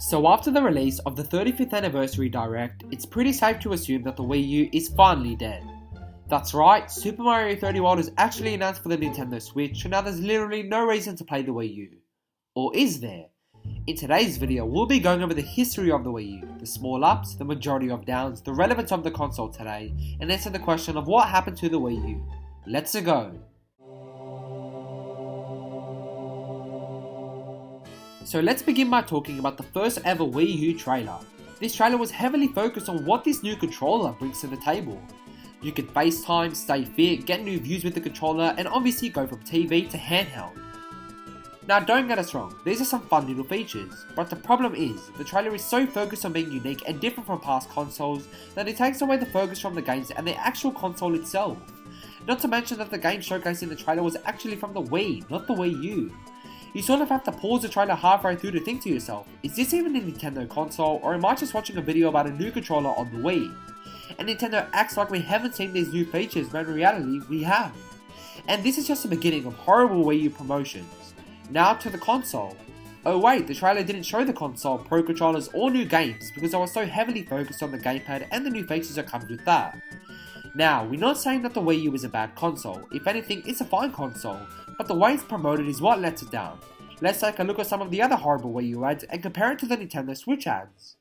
So after the release of the 35th Anniversary Direct, it's pretty safe to assume that the Wii U is finally dead. That's right, Super Mario 3D World is actually announced for the Nintendo Switch, and now there's literally no reason to play the Wii U. Or is there? In today's video, we'll be going over the history of the Wii U, the small ups, the majority of downs, the relevance of the console today, and answer the question of what happened to the Wii U. Let's go! So let's begin by talking about the first ever Wii U trailer. This trailer was heavily focused on what this new controller brings to the table. You could FaceTime, stay fit, get new views with the controller, and obviously go from TV to handheld. Now don't get us wrong, these are some fun little features, but the problem is, the trailer is so focused on being unique and different from past consoles that it takes away the focus from the games and the actual console itself. Not to mention that the game showcased in the trailer was actually from the Wii, not the Wii U. You sort of have to pause the trailer halfway through to think to yourself, is this even a Nintendo console, or am I just watching a video about a new controller on the Wii? And Nintendo acts like we haven't seen these new features when in reality we have. And this is just the beginning of horrible Wii U promotions. Now to the console. Oh wait, the trailer didn't show the console, pro controllers or new games because I was so heavily focused on the gamepad and the new features that comes with that. Now, we're not saying that the Wii U is a bad console, if anything it's a fine console, but the way it's promoted is what lets it down. Let's take a look at some of the other horrible Wii U ads and compare it to the Nintendo Switch ads.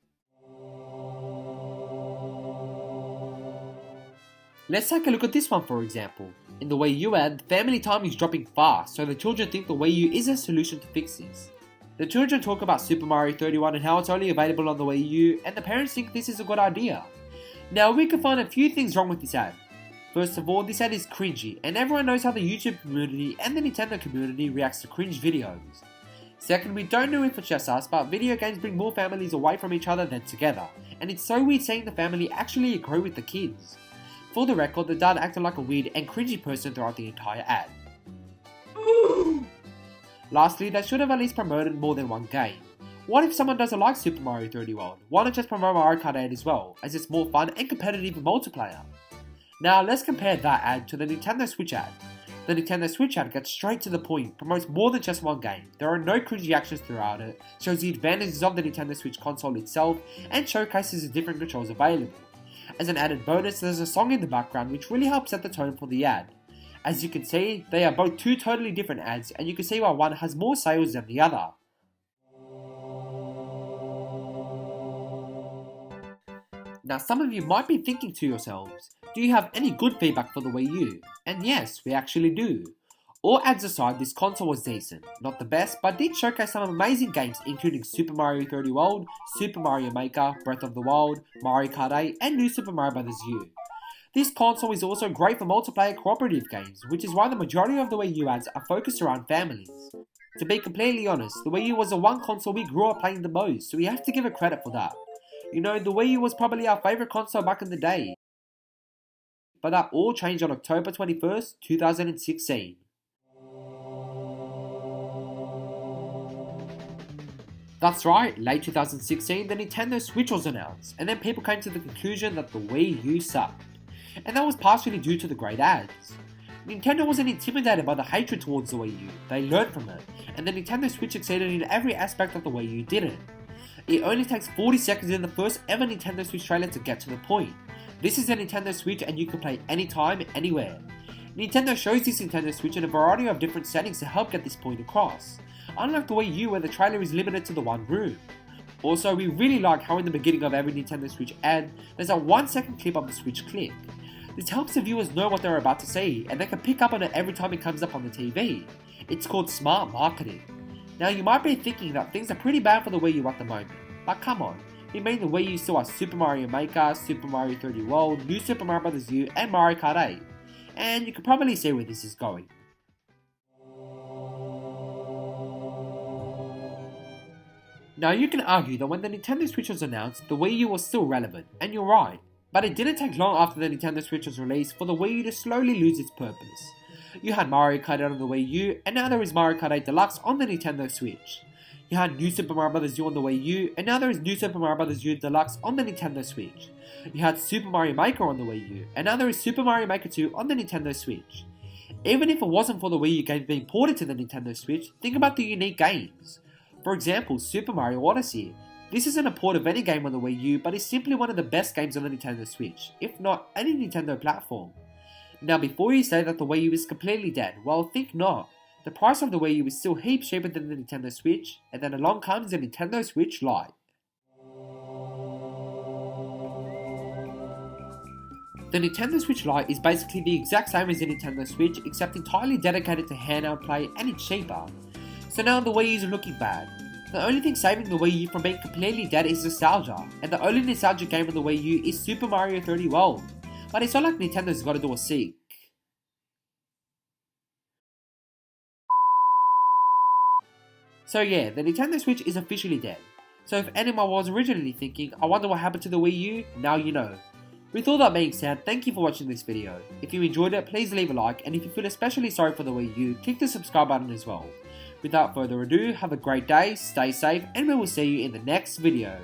Let's take a look at this one for example. In the Wii U ad, family time is dropping fast, so the children think the Wii U is a solution to fix this. The children talk about Super Mario 31 and how it's only available on the Wii U, and the parents think this is a good idea. Now we can find a few things wrong with this ad. First of all, this ad is cringy, and everyone knows how the YouTube community and the Nintendo community reacts to cringe videos. Second, we don't know if it's just us, but video games bring more families away from each other than together, and it's so weird seeing the family actually agree with the kids. For the record, the dad acted like a weird and cringy person throughout the entire ad. Lastly, they should have at least promoted more than one game. What if someone doesn't like Super Mario 3D World? Why not just promote Mario Kart 8 as well, as it's more fun and competitive in multiplayer? Now let's compare that ad to the Nintendo Switch ad. The Nintendo Switch ad gets straight to the point, promotes more than just one game, there are no cringy actions throughout it, shows the advantages of the Nintendo Switch console itself, and showcases the different controls available. As an added bonus, there's a song in the background which really helps set the tone for the ad. As you can see, they are both two totally different ads, and you can see why one has more sales than the other. Now some of you might be thinking to yourselves, do you have any good feedback for the Wii U? And yes, we actually do. All ads aside, this console was decent. Not the best, but did showcase some amazing games including Super Mario 3D World, Super Mario Maker, Breath of the Wild, Mario Kart 8, and New Super Mario Bros. U. This console is also great for multiplayer cooperative games, which is why the majority of the Wii U ads are focused around families. To be completely honest, the Wii U was the one console we grew up playing the most, so we have to give it credit for that. You know, the Wii U was probably our favourite console back in the day. But that all changed on October 21st, 2016. That's right, late 2016 the Nintendo Switch was announced, and then people came to the conclusion that the Wii U sucked. And that was partially due to the great ads. Nintendo wasn't intimidated by the hatred towards the Wii U, they learned from it, and the Nintendo Switch exceeded in every aspect that the Wii U didn't. It only takes 40 seconds in the first ever Nintendo Switch trailer to get to the point. This is the Nintendo Switch and you can play anytime, anywhere. Nintendo shows this Nintendo Switch in a variety of different settings to help get this point across, unlike the Wii U where the trailer is limited to the one room. Also, we really like how in the beginning of every Nintendo Switch ad, there's a 1-second clip of the Switch click. This helps the viewers know what they're about to see, and they can pick up on it every time it comes up on the TV. It's called smart marketing. Now you might be thinking that things are pretty bad for the Wii U at the moment, but come on, we mean the Wii U still has Super Mario Maker, Super Mario 3D World, New Super Mario Bros. U and Mario Kart 8, and you can probably see where this is going. Now you can argue that when the Nintendo Switch was announced, the Wii U was still relevant, and you're right, but it didn't take long after the Nintendo Switch was released for the Wii U to slowly lose its purpose. You had Mario Kart 8 on the Wii U, and now there is Mario Kart 8 Deluxe on the Nintendo Switch. You had New Super Mario Bros. U on the Wii U, and now there is New Super Mario Bros. U Deluxe on the Nintendo Switch. You had Super Mario Maker on the Wii U, and now there is Super Mario Maker 2 on the Nintendo Switch. Even if it wasn't for the Wii U games being ported to the Nintendo Switch, think about the unique games. For example, Super Mario Odyssey. This isn't a port of any game on the Wii U, but is simply one of the best games on the Nintendo Switch, if not any Nintendo platform. Now before you say that the Wii U is completely dead, well think not. The price of the Wii U is still heaps cheaper than the Nintendo Switch, and then along comes the Nintendo Switch Lite. The Nintendo Switch Lite is basically the exact same as the Nintendo Switch, except entirely dedicated to handheld play, and it's cheaper. So now the Wii U is looking bad. The only thing saving the Wii U from being completely dead is nostalgia, and the only nostalgia game on the Wii U is Super Mario 3D World. But it's not like Nintendo's gotta do a sequel. So yeah, the Nintendo Switch is officially dead. So if anyone was originally thinking, I wonder what happened to the Wii U, now you know. With all that being said, thank you for watching this video. If you enjoyed it, please leave a like, and if you feel especially sorry for the Wii U, click the subscribe button as well. Without further ado, have a great day, stay safe, and we will see you in the next video.